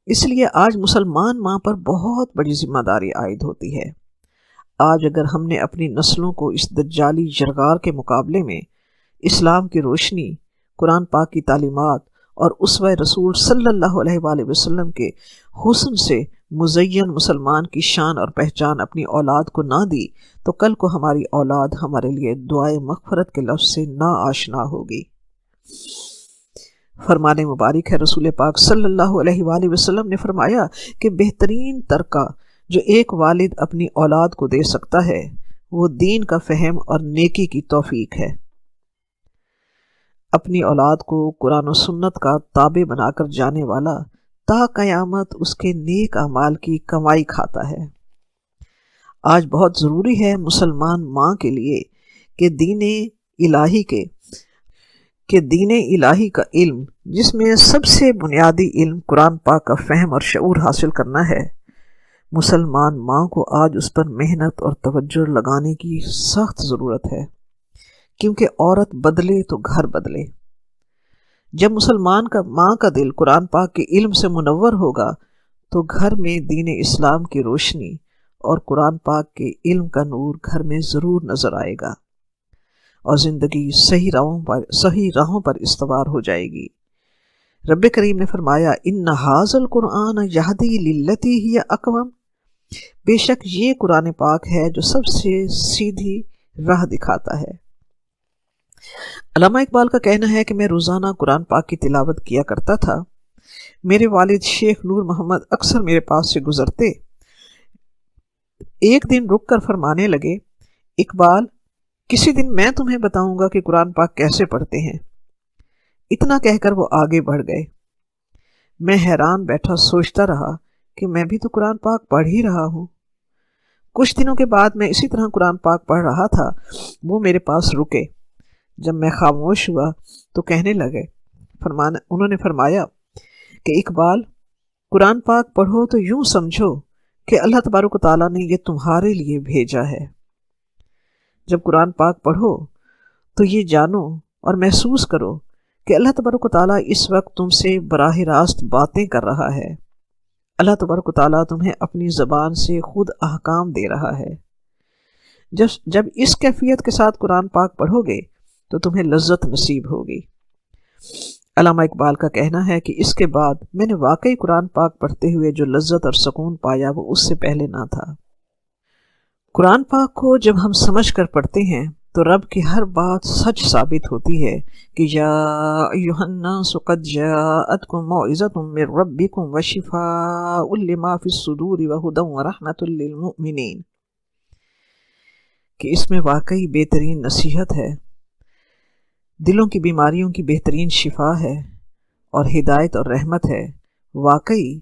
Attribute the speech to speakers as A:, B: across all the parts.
A: اس لیے آج مسلمان ماں پر بہت بڑی ذمہ داری عائد ہوتی ہے۔ آج اگر ہم نے اپنی نسلوں کو اس دجالی جرگار کے مقابلے میں اسلام کی روشنی، قرآن پاک کی تعلیمات اور اسوہ رسول صلی اللہ علیہ وآلہ وسلم کے حسن سے مزین مسلمان کی شان اور پہچان اپنی اولاد کو نہ دی تو کل کو ہماری اولاد ہمارے لیے دعائے مغفرت کے لفظ سے نا آشنا ہوگی۔ فرمان مبارک ہے، رسول پاک صلی اللہ علیہ وآلہ وسلم نے فرمایا کہ بہترین ترکہ جو ایک والد اپنی اولاد کو دے سکتا ہے وہ دین کا فہم اور نیکی کی توفیق ہے۔ اپنی اولاد کو قرآن و سنت کا تابع بنا کر جانے والا تا قیامت اس کے نیک اعمال کی کمائی کھاتا ہے۔ آج بہت ضروری ہے مسلمان ماں کے لیے کہ دین الہی کا علم، جس میں سب سے بنیادی علم قرآن پاک کا فہم اور شعور حاصل کرنا ہے، مسلمان ماں کو آج اس پر محنت اور توجہ لگانے کی سخت ضرورت ہے، کیونکہ عورت بدلے تو گھر بدلے۔ جب مسلمان کا ماں کا دل قرآن پاک کے علم سے منور ہوگا تو گھر میں دین اسلام کی روشنی اور قرآن پاک کے علم کا نور گھر میں ضرور نظر آئے گا اور زندگی صحیح راہوں پر استوار ہو جائے گی۔ رب کریم نے فرمایا ان ھذا القرآن یہدی للتی ہی اقوم، بے شک یہ قرآن پاک ہے جو سب سے سیدھی راہ دکھاتا ہے۔ علامہ اقبال کا کہنا ہے کہ میں روزانہ قرآن پاک کی تلاوت کیا کرتا تھا۔ میرے والد شیخ نور محمد اکثر میرے پاس سے گزرتے، ایک دن رک کر فرمانے لگے، اقبال کسی دن میں تمہیں بتاؤں گا کہ قرآن پاک کیسے پڑھتے ہیں۔ اتنا کہہ کر وہ آگے بڑھ گئے۔ میں حیران بیٹھا سوچتا رہا کہ میں بھی تو قرآن پاک پڑھ ہی رہا ہوں۔ کچھ دنوں کے بعد میں اسی طرح قرآن پاک پڑھ رہا تھا، وہ میرے پاس رکے۔ جب میں خاموش ہوا تو کہنے لگے، انہوں نے فرمایا کہ اقبال قرآن پاک پڑھو تو یوں سمجھو کہ اللہ تبارک و تعالیٰ نے یہ تمہارے لیے بھیجا ہے۔ جب قرآن پاک پڑھو تو یہ جانو اور محسوس کرو کہ اللہ تبارک و تعالیٰ اس وقت تم سے براہ راست باتیں کر رہا ہے۔ اللہ تبارک و تعالیٰ تمہیں اپنی زبان سے خود احکام دے رہا ہے۔ جب اس کیفیت کے ساتھ قرآن پاک پڑھو گے تو تمہیں لذت نصیب ہوگی۔ علامہ اقبال کا کہنا ہے کہ اس کے بعد میں نے واقعی قرآن پاک پڑھتے ہوئے جو لذت اور سکون پایا وہ اس سے پہلے نہ تھا۔ قرآن پاک کو جب ہم سمجھ کر پڑھتے ہیں تو رب کی ہر بات سچ ثابت ہوتی ہے کہ یا ایھا الناس قد جاءتکم موعظۃ من ربکم وشفاء لما فی الصدور وہدی ورحمۃ للمؤمنین، کہ اس میں واقعی بہترین نصیحت ہے، دلوں کی بیماریوں کی بہترین شفا ہے اور ہدایت اور رحمت ہے۔ واقعی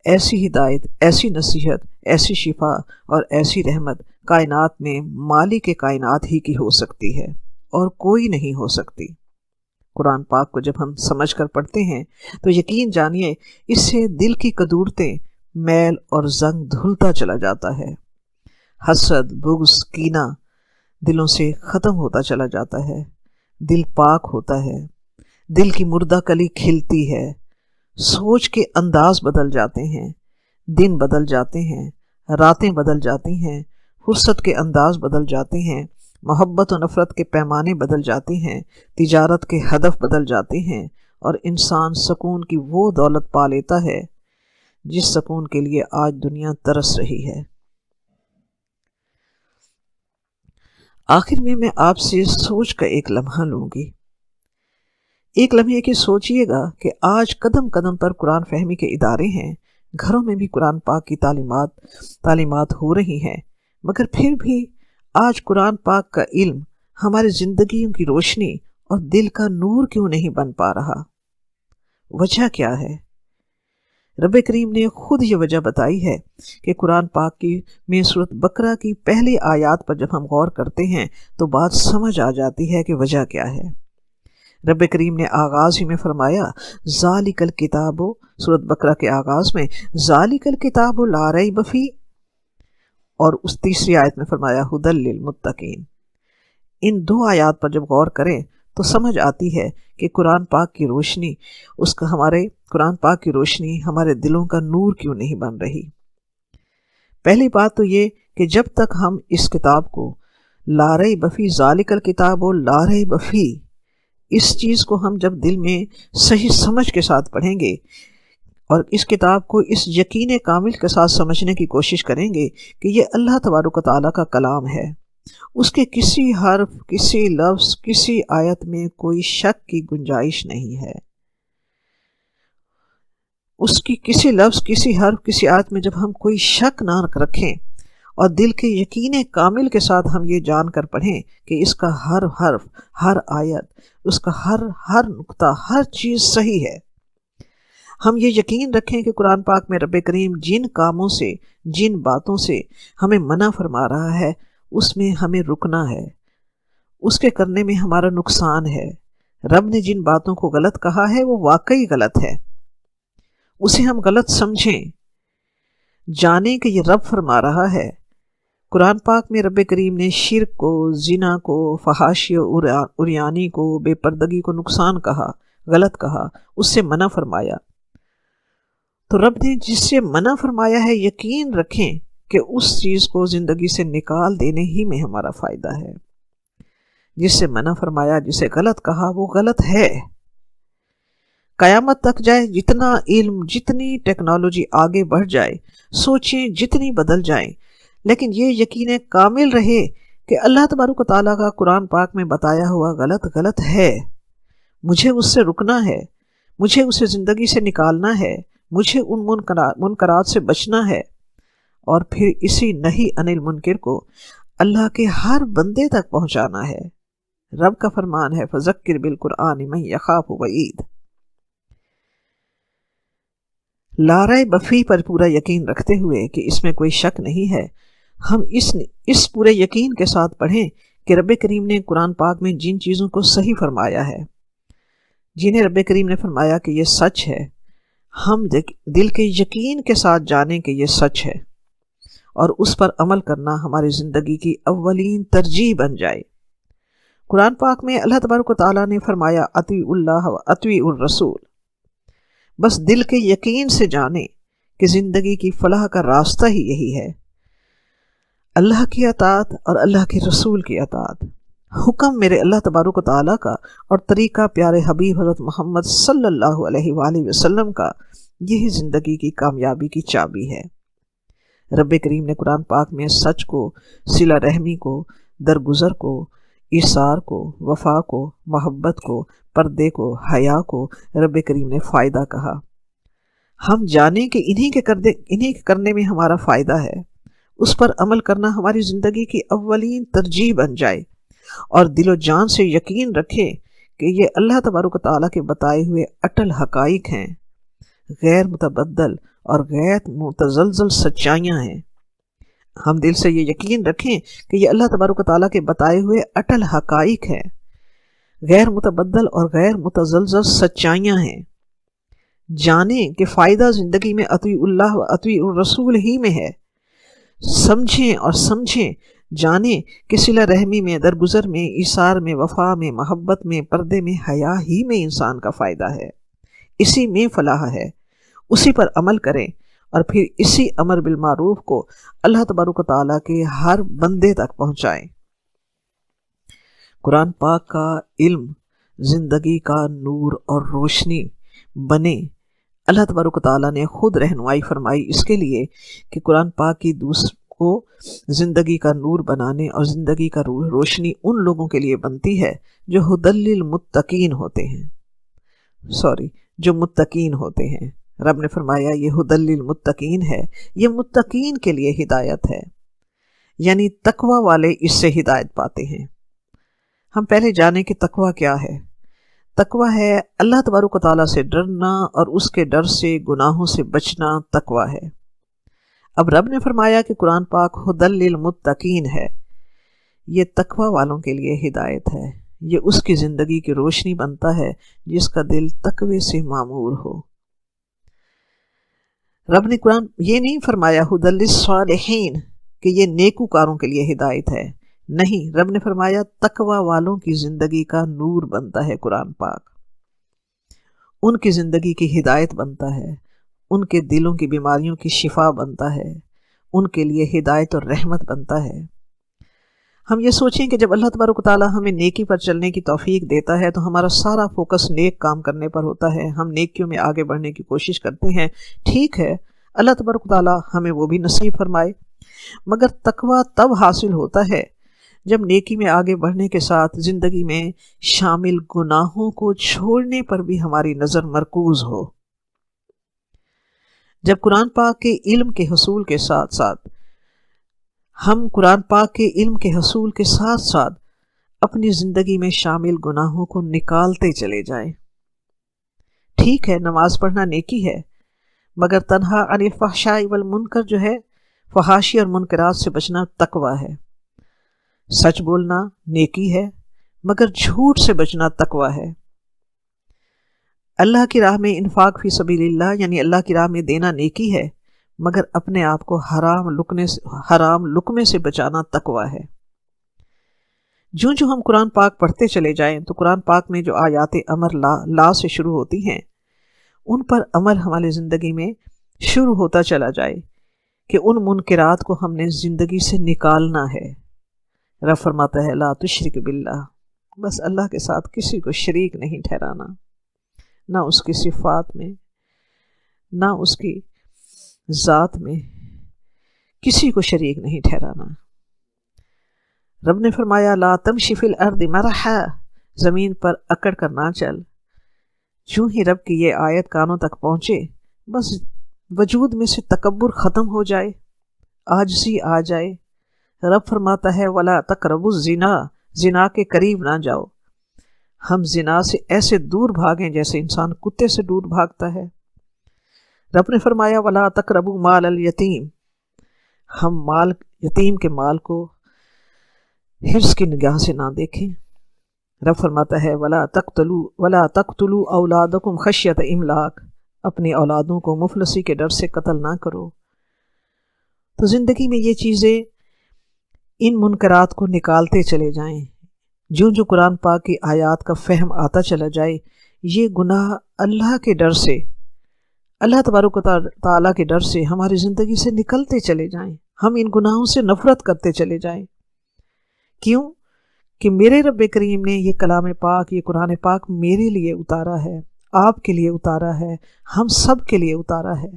A: ایسی ہدایت، ایسی نصیحت، ایسی شفا اور ایسی رحمت کائنات میں مالک کائنات ہی کی ہو سکتی ہے اور کوئی نہیں ہو سکتی۔ قرآن پاک کو جب ہم سمجھ کر پڑھتے ہیں تو یقین جانیے اس سے دل کی قدورتیں، میل اور زنگ دھلتا چلا جاتا ہے۔ حسد، بغض، کینہ دلوں سے ختم ہوتا چلا جاتا ہے، دل پاک ہوتا ہے، دل کی مردہ کلی کھلتی ہے، سوچ کے انداز بدل جاتے ہیں، دن بدل جاتے ہیں، راتیں بدل جاتی ہیں، فرصت کے انداز بدل جاتے ہیں، محبت و نفرت کے پیمانے بدل جاتے ہیں، تجارت کے ہدف بدل جاتے ہیں، اور انسان سکون کی وہ دولت پا لیتا ہے جس سکون کے لیے آج دنیا ترس رہی ہے۔ آخر میں آپ سے سوچ کا ایک لمحہ لوں گی۔ ایک لمحے کی سوچئے گا کہ آج قدم قدم پر قرآن فہمی کے ادارے ہیں، گھروں میں بھی قرآن پاک کی تعلیمات ہو رہی ہیں، مگر پھر بھی آج قرآن پاک کا علم ہماری زندگیوں کی روشنی اور دل کا نور کیوں نہیں بن پا رہا؟ وجہ کیا ہے؟ رب کریم نے خود یہ وجہ بتائی ہے کہ قرآن پاک کی میں سورۃ بقرہ کی پہلی آیات پر جب ہم غور کرتے ہیں تو بات سمجھ آ جاتی ہے کہ وجہ کیا ہے۔ رب کریم نے آغاز ہی میں فرمایا ذالک الکتاب، سورۃ بقرہ کے آغاز میں ذالک الکتاب لا ریب فیہ، اور اس تیسری آیت میں فرمایا ھدی للمتقین۔ ان دو آیات پر جب غور کریں تو سمجھ آتی ہے کہ قرآن پاک کی روشنی ہمارے دلوں کا نور کیوں نہیں بن رہی۔ پہلی بات تو یہ کہ جب تک ہم اس کتاب کو لا ریب فی ذالک الکتاب و لا ریب فی، اس چیز کو ہم جب دل میں صحیح سمجھ کے ساتھ پڑھیں گے اور اس کتاب کو اس یقین کامل کے ساتھ سمجھنے کی کوشش کریں گے کہ یہ اللہ تبارک و تعالیٰ کا کلام ہے، اس کے کسی حرف، کسی لفظ، کسی آیت میں کوئی شک کی گنجائش نہیں ہے، اس کی کسی لفظ، کسی حرف، کسی آیت میں جب ہم کوئی شک نہ رکھیں اور دل کے یقین کامل کے ساتھ ہم یہ جان کر پڑھیں کہ اس کا ہر حرف، ہر آیت، اس کا ہر نقطہ، ہر چیز صحیح ہے، ہم یہ یقین رکھیں کہ قرآن پاک میں رب کریم جن کاموں سے، جن باتوں سے ہمیں منع فرما رہا ہے، اس میں ہمیں رکنا ہے، اس کے کرنے میں ہمارا نقصان ہے۔ رب نے جن باتوں کو غلط کہا ہے وہ واقعی غلط ہے، اسے ہم غلط سمجھیں، جانیں کہ یہ رب فرما رہا ہے۔ قرآن پاک میں رب کریم نے شرک کو، زنا کو، فحاشی و عریانی کو، بے پردگی کو نقصان کہا، غلط کہا، اس سے منع فرمایا۔ تو رب نے جس سے منع فرمایا ہے یقین رکھیں کہ اس چیز کو زندگی سے نکال دینے ہی میں ہمارا فائدہ ہے۔ جس سے منع فرمایا، جسے غلط کہا، وہ غلط ہے۔ قیامت تک جائے، جتنا علم، جتنی ٹیکنالوجی آگے بڑھ جائے، سوچیں جتنی بدل جائیں، لیکن یہ یقین کامل رہے کہ اللہ تبارک و تعالیٰ کا قرآن پاک میں بتایا ہوا غلط ہے، مجھے اس سے رکنا ہے، مجھے اسے زندگی سے نکالنا ہے، مجھے ان منکرات سے بچنا ہے، اور پھر اسی نہی عن المنکر کو اللہ کے ہر بندے تک پہنچانا ہے۔ رب کا فرمان ہے فذکر بالقرآن من یخاف وعید۔ لا ریب فی پر پورا یقین رکھتے ہوئے کہ اس میں کوئی شک نہیں ہے، ہم اس پورے یقین کے ساتھ پڑھیں کہ رب کریم نے قرآن پاک میں جن چیزوں کو صحیح فرمایا ہے، جنہیں رب کریم نے فرمایا کہ یہ سچ ہے، ہم دل کے یقین کے ساتھ جانیں کہ یہ سچ ہے، اور اس پر عمل کرنا ہماری زندگی کی اولین ترجیح بن جائے۔ قرآن پاک میں اللہ تبارک و تعالیٰ نے فرمایا اطیعوا اللہ و اطیعوا الرسول، بس دل کے یقین سے جانیں کہ زندگی کی فلاح کا راستہ ہی یہی ہے، اللہ کی اطاعت اور اللہ کے رسول کی اطاعت، حکم میرے اللہ تبارک و تعالیٰ کا اور طریقہ پیارے حبیب حضرت محمد صلی اللہ علیہ وآلہ وسلم کا، یہی زندگی کی کامیابی کی چابی ہے۔ رب کریم نے قرآن پاک میں سچ کو، صلہ رحمی کو، درگزر کو، ایثار کو، وفا کو، محبت کو، پردے کو، حیا کو رب کریم نے فائدہ کہا۔ ہم جانیں کہ انہی کے کرنے میں ہمارا فائدہ ہے، اس پر عمل کرنا ہماری زندگی کی اولین ترجیح بن جائے، اور دل و جان سے یقین رکھیں کہ یہ اللہ تبارک و تعالیٰ کے بتائے ہوئے اٹل حقائق ہیں، غیر متبدل اور غیر متزلزل سچائیاں ہیں۔ ہم دل سے یہ یقین رکھیں کہ یہ اللہ تبارک و تعالیٰ کے بتائے ہوئے اٹل حقائق ہیں، غیر متبدل اور غیر متزلزل سچائیاں ہیں۔ جانیں کہ فائدہ زندگی میں اطیعوا اللہ و اطیعوا الرسول ہی میں ہے۔ سمجھیں اور سمجھیں، جانیں کہ صلہ رحمی میں، درگزر میں، ایثار میں، وفا میں، محبت میں، پردے میں، حیا ہی میں انسان کا فائدہ ہے، اسی میں فلاح ہے، اسی پر عمل کریں، اور پھر اسی امر بالمعروف کو اللہ تبارک و تعالیٰ کے ہر بندے تک پہنچائیں۔ قرآن پاک کا علم زندگی کا نور اور روشنی بنے۔ اللہ تبارک و تعالیٰ نے خود رہنمائی فرمائی اس کے لیے کہ قرآن پاک کی کو زندگی کا نور بنانے اور زندگی کا روشنی ان لوگوں کے لیے بنتی ہے جو ہدی للمتقین ہوتے ہیں، جو متقین ہوتے ہیں۔ رب نے فرمایا یہ ہدی للمتقین ہے، یہ متقین کے لیے ہدایت ہے، یعنی تقوی والے اس سے ہدایت پاتے ہیں۔ ہم پہلے جانیں کہ تقوی کیا ہے۔ تقوی ہے اللہ تبارک و تعالیٰ سے ڈرنا اور اس کے ڈر سے گناہوں سے بچنا، تقوی ہے۔ اب رب نے فرمایا کہ قرآن پاک ہدی للمتقین ہے، یہ تقوی والوں کے لیے ہدایت ہے، یہ اس کی زندگی کی روشنی بنتا ہے جس کا دل تقوی سے معمور ہو۔ رب نے قرآن یہ نہیں فرمایا ہدی للصالحین کہ یہ نیکوکاروں کے لیے ہدایت ہے، نہیں، رب نے فرمایا تقوی والوں کی زندگی کا نور بنتا ہے قرآن پاک، ان کی زندگی کی ہدایت بنتا ہے، ان کے دلوں کی بیماریوں کی شفا بنتا ہے، ان کے لیے ہدایت اور رحمت بنتا ہے۔ ہم یہ سوچیں کہ جب اللہ تبارک و تعالیٰ ہمیں نیکی پر چلنے کی توفیق دیتا ہے تو ہمارا سارا فوکس نیک کام کرنے پر ہوتا ہے، ہم نیکیوں میں آگے بڑھنے کی کوشش کرتے ہیں۔ ٹھیک ہے، اللہ تبارک و تعالیٰ ہمیں وہ بھی نصیب فرمائے، مگر تقویٰ تب حاصل ہوتا ہے جب نیکی میں آگے بڑھنے کے ساتھ زندگی میں شامل گناہوں کو چھوڑنے پر بھی ہماری نظر مرکوز ہو۔ جب قرآن پاک کے علم کے حصول کے ساتھ ساتھ ہم قرآن پاک کے علم کے حصول کے ساتھ ساتھ اپنی زندگی میں شامل گناہوں کو نکالتے چلے جائیں۔ ٹھیک ہے، نماز پڑھنا نیکی ہے، مگر تنہا عن الفحشاء والمنکر جو ہے، فحاشی اور منکرات سے بچنا تقویٰ ہے۔ سچ بولنا نیکی ہے، مگر جھوٹ سے بچنا تقویٰ ہے۔ اللہ کی راہ میں انفاق فی سبیل اللہ یعنی اللہ کی راہ میں دینا نیکی ہے، مگر اپنے آپ کو حرام لقمے سے بچانا تقویٰ ہے۔ جو ہم قرآن پاک پڑھتے چلے جائیں تو قرآن پاک میں جو آیات امر لا سے شروع ہوتی ہیں، ان پر عمل ہماری زندگی میں شروع ہوتا چلا جائے کہ ان منکرات کو ہم نے زندگی سے نکالنا ہے۔ رب فرماتا ہے لا تشرک باللہ، بس اللہ کے ساتھ کسی کو شریک نہیں ٹھہرانا، نہ اس کی صفات میں، نہ اس کی ذات میں، کسی کو شریک نہیں ٹھہرانا۔ رب نے فرمایا لا تمشی فی الارض مرحا، زمین پر اکڑ کر نہ چل۔ جو ہی رب کی یہ آیت کانوں تک پہنچے، بس وجود میں سے تکبر ختم ہو جائے، عاجزی آ جائے۔ رب فرماتا ہے ولا تقربوا الزنا، زنا کے قریب نہ جاؤ۔ ہم زنا سے ایسے دور بھاگیں جیسے انسان کتے سے دور بھاگتا ہے۔ رب نے فرمایا ولا تقربوا مال الیتیم، ہم یتیم کے مال کو حرص کی نگاہ سے نہ دیکھیں۔ رب فرماتا ہے ولا تقتلوا اولادکم خشیۃ املاق، اپنی اولادوں کو مفلسی کے ڈر سے قتل نہ کرو۔ تو زندگی میں یہ چیزیں، ان منکرات کو نکالتے چلے جائیں۔ جو قرآن پاک کی آیات کا فہم آتا چلا جائے، یہ گناہ اللہ کے ڈر سے، اللہ تبارک و تعالیٰ کے ڈر سے ہماری زندگی سے نکلتے چلے جائیں، ہم ان گناہوں سے نفرت کرتے چلے جائیں۔ کیوں؟ کہ میرے رب کریم نے یہ کلام پاک، یہ قرآن پاک میرے لیے اتارا ہے، آپ کے لیے اتارا ہے، ہم سب کے لیے اتارا ہے۔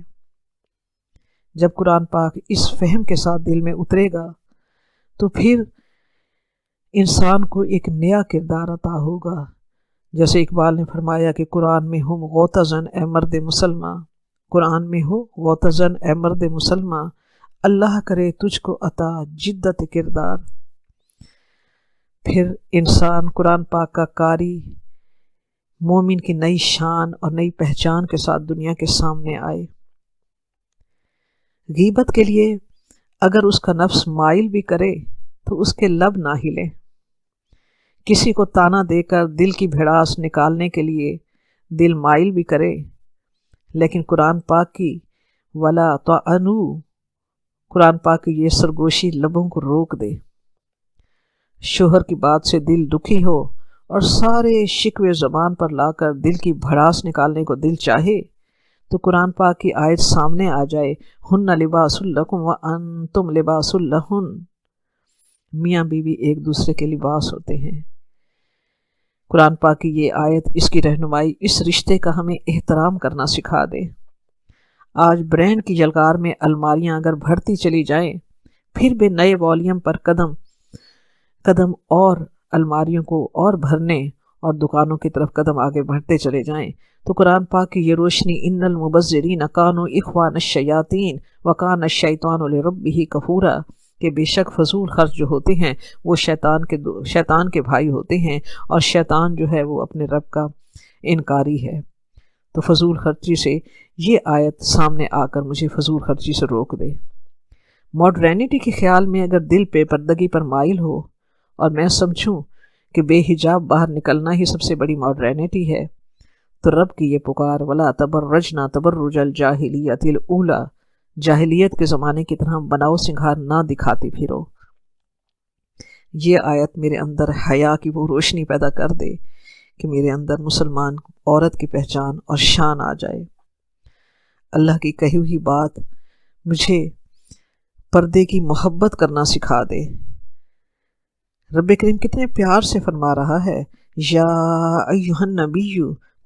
A: جب قرآن پاک اس فہم کے ساتھ دل میں اترے گا تو پھر انسان کو ایک نیا کردار عطا ہوگا۔ جیسے اقبال نے فرمایا کہ قرآن میں ہو غوطہ-زن اے مرد مسلماں، قرآن میں ہو غوطہ-زن اے مرد مسلماں، اللہ کرے تجھ کو عطا جدت کردار۔ پھر انسان قرآن پاک کا قاری، مومن کی نئی شان اور نئی پہچان کے ساتھ دنیا کے سامنے آئے۔ غیبت کے لیے اگر اس کا نفس مائل بھی کرے تو اس کے لب نہ ہلے۔ کسی کو تانا دے کر دل کی بھڑاس نکالنے کے لیے دل مائل بھی کرے، لیکن قرآن پاک کی ولا طعنوا، قرآن پاک کی یہ سرگوشی لبوں کو روک دے۔ شوہر کی بات سے دل دکھی ہو اور سارے شکوے زبان پر لا کر دل کی بھڑاس نکالنے کو دل چاہے تو قرآن پاک کی آیت سامنے آ جائے ہن لباس لکم وانتم لباس لہن، میاں بیوی ایک دوسرے کے لباس ہوتے ہیں۔ قرآن پاک کی یہ آیت، اس کی رہنمائی اس رشتے کا ہمیں احترام کرنا سکھا دے۔ آج برینڈ کی جلگار میں الماریاں اگر بڑھتی چلی جائیں، پھر بھی نئے والیوم پر قدم اور الماریوں کو اور بھرنے اور دکانوں کی طرف قدم آگے بڑھتے چلے جائیں تو قرآن پاک کی یہ روشنی ان المبذرین کانوا اخوان الشیاطین وکان الشیطان لربہ کفورا، کہ بے شک فضول خرچ جو ہوتے ہیں وہ شیطان کے بھائی ہوتے ہیں، اور شیطان جو ہے وہ اپنے رب کا انکاری ہے۔ تو فضول خرچی سے یہ آیت سامنے آ کر مجھے فضول خرچی سے روک دے۔ ماڈرنٹی کے خیال میں اگر دل بے پردگی پر مائل ہو اور میں سمجھوں کہ بے حجاب باہر نکلنا ہی سب سے بڑی ماڈرنٹی ہے، تو رب کی یہ پکار ولا تبرجنا تبرج الجاہلیت الاولی، جاہلیت کے زمانے کی طرح بناؤ سنگھار نہ دکھاتی پھرو، یہ آیت میرے اندر حیا کی وہ روشنی پیدا کر دے کہ میرے اندر مسلمان عورت کی پہچان اور شان آ جائے۔ اللہ کی کہی ہوئی بات مجھے پردے کی محبت کرنا سکھا دے۔ رب کریم کتنے پیار سے فرما رہا ہے، یا ایھا النبی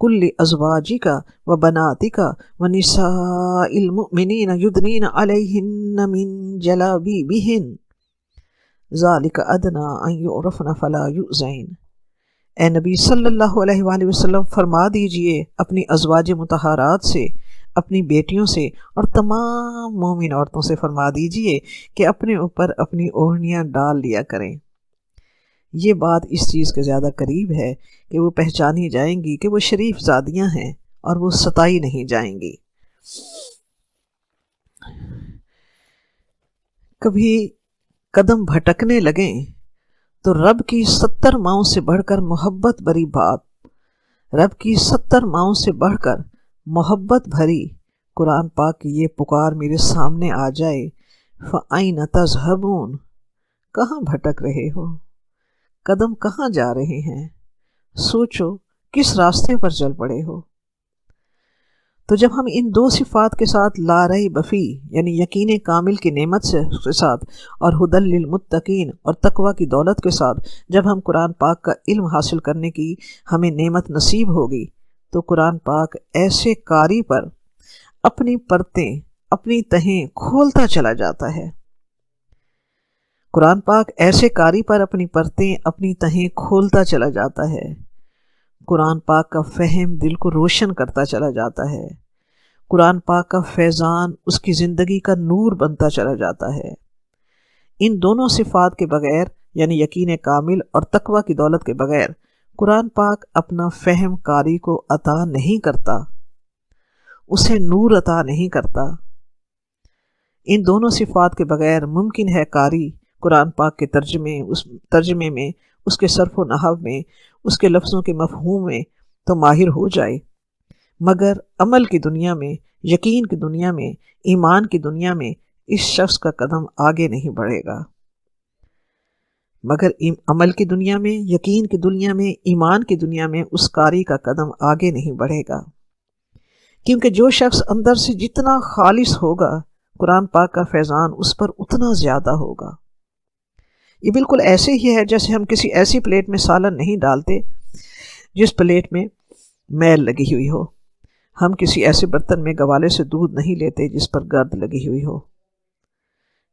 A: کل ازواجک و بناتک و نساء المؤمنین یدنین علیہن من جلابیبہن ذالک ادنی ان یعرفن فلا یؤذین۔ اے نبی صلی اللہ علیہ وآلہ وسلم، فرما دیجئے اپنی ازواج مطہرات سے، اپنی بیٹیوں سے اور تمام مومن عورتوں سے فرما دیجئے کہ اپنے اوپر اپنی اوڑھنیاں ڈال لیا کریں۔ یہ بات اس چیز کے زیادہ قریب ہے کہ وہ پہچانی جائیں گی کہ وہ شریف زادیاں ہیں اور وہ ستائی نہیں جائیں گی۔ کبھی قدم بھٹکنے لگیں تو رب کی 70 ماؤں سے بڑھ کر محبت بھری بات، رب کی 70 ماؤں سے بڑھ کر محبت بھری قرآن پاک کی یہ پکار میرے سامنے آ جائے، فَأَيْنَ تَذْهَبُونَ، کہاں بھٹک رہے ہو، قدم کہاں جا رہے ہیں، سوچو کس راستے پر چل پڑے ہو۔ تو جب ہم ان دو صفات کے ساتھ لا ریب فی یعنی یقین کامل کی نعمت کے ساتھ اور ھدی للمتقین اور تقوی کی دولت کے ساتھ جب ہم قرآن پاک کا علم حاصل کرنے کی ہمیں نعمت نصیب ہوگی، تو قرآن پاک ایسے قاری پر اپنی پرتیں اپنی تہیں کھولتا چلا جاتا ہے۔ قرآن پاک ایسے قاری پر اپنی پرتیں اپنی تہیں کھولتا چلا جاتا ہے۔ قرآن پاک کا فہم دل کو روشن کرتا چلا جاتا ہے۔ قرآن پاک کا فیضان اس کی زندگی کا نور بنتا چلا جاتا ہے۔ ان دونوں صفات کے بغیر یعنی یقین کامل اور تقوی کی دولت کے بغیر قرآن پاک اپنا فہم قاری کو عطا نہیں کرتا، اسے نور عطا نہیں کرتا۔ ان دونوں صفات کے بغیر ممکن ہے قاری قرآن پاک کے ترجمے میں، اس کے صرف و نحو میں، اس کے لفظوں کے مفہوم میں تو ماہر ہو جائے، مگر عمل کی دنیا میں، یقین کی دنیا میں، ایمان کی دنیا میں اس شخص کا قدم آگے نہیں بڑھے گا۔ مگر عمل کی دنیا میں، یقین کی دنیا میں، ایمان کی دنیا میں اس قاری کا قدم آگے نہیں بڑھے گا، کیونکہ جو شخص اندر سے جتنا خالص ہوگا قرآن پاک کا فیضان اس پر اتنا زیادہ ہوگا۔ یہ بالکل ایسے ہی ہے جیسے ہم کسی ایسی پلیٹ میں سالن نہیں ڈالتے جس پلیٹ میں میل لگی ہوئی ہو، ہم کسی ایسے برتن میں گوالے سے دودھ نہیں لیتے جس پر گرد لگی ہوئی ہو۔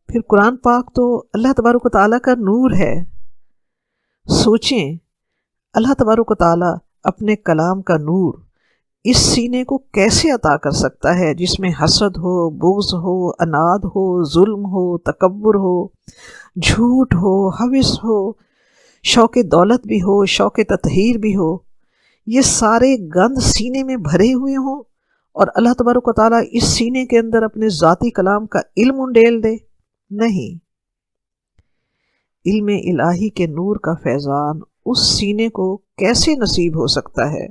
A: پھر قرآن پاک تو اللہ تبارک و تعالیٰ کا نور ہے۔ سوچیں، اللہ تبارک و تعالیٰ اپنے کلام کا نور اس سینے کو کیسے عطا کر سکتا ہے جس میں حسد ہو، بغض ہو، اناد ہو، ظلم ہو، تکبر ہو، جھوٹ ہو، ہوس ہو، شوق دولت بھی ہو، شوق تطہیر بھی ہو، یہ سارے گند سینے میں بھرے ہوئے ہوں اور اللہ تبارک و تعالیٰ اس سینے کے اندر اپنے ذاتی کلام کا علم انڈیل دے؟ نہیں، علم الہی کے نور کا فیضان اس سینے کو کیسے نصیب ہو سکتا ہے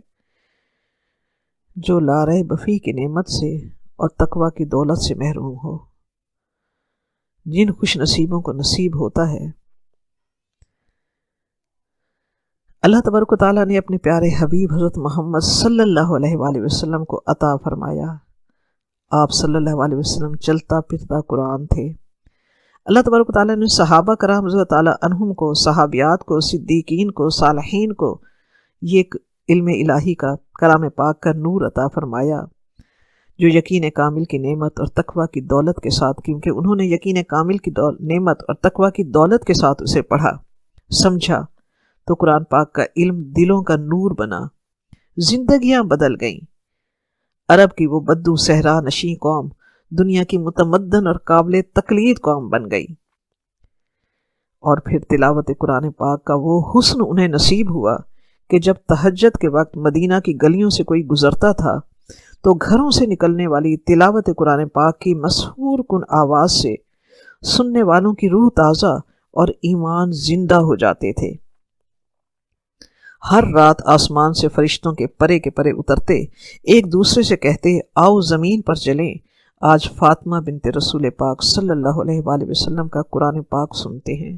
A: جو لا ریب فی کی نعمت سے اور تقوی کی دولت سے محروم ہو؟ جن خوش نصیبوں کو نصیب ہوتا ہے، اللہ تبارک و تعالیٰ نے اپنے پیارے حبیب حضرت محمد صلی اللہ علیہ وآلہ وسلم کو عطا فرمایا۔ آپ صلی اللہ علیہ وسلم چلتا پھرتا قرآن تھے۔ اللہ تبارک و تعالیٰ نے صحابہ کرام رضی اللہ تعالیٰ عنہم کو، صحابیات کو، صدیقین کو، صالحین کو یہ علم الہی کا، کلام پاک کا نور عطا فرمایا جو یقین کامل کی نعمت اور تقوی کی دولت کے ساتھ، کیونکہ انہوں نے یقین کامل کی نعمت اور تقوی کی دولت کے ساتھ اسے پڑھا، سمجھا، تو قرآن پاک کا علم دلوں کا نور بنا، زندگیاں بدل گئیں۔ عرب کی وہ بدو صحرا نشین قوم دنیا کی متمدن اور قابل تقلید قوم بن گئی، اور پھر تلاوت قرآن پاک کا وہ حسن انہیں نصیب ہوا کہ جب تہجد کے وقت مدینہ کی گلیوں سے کوئی گزرتا تھا تو گھروں سے نکلنے والی تلاوت قرآن پاک کی مسحور کن آواز سے سننے والوں کی روح تازہ اور ایمان زندہ ہو جاتے تھے۔ ہر رات آسمان سے فرشتوں کے پرے اترتے، ایک دوسرے سے کہتے آؤ زمین پر چلیں، آج فاطمہ بنت رسول پاک صلی اللہ علیہ وآلہ وسلم کا قرآن پاک سنتے ہیں،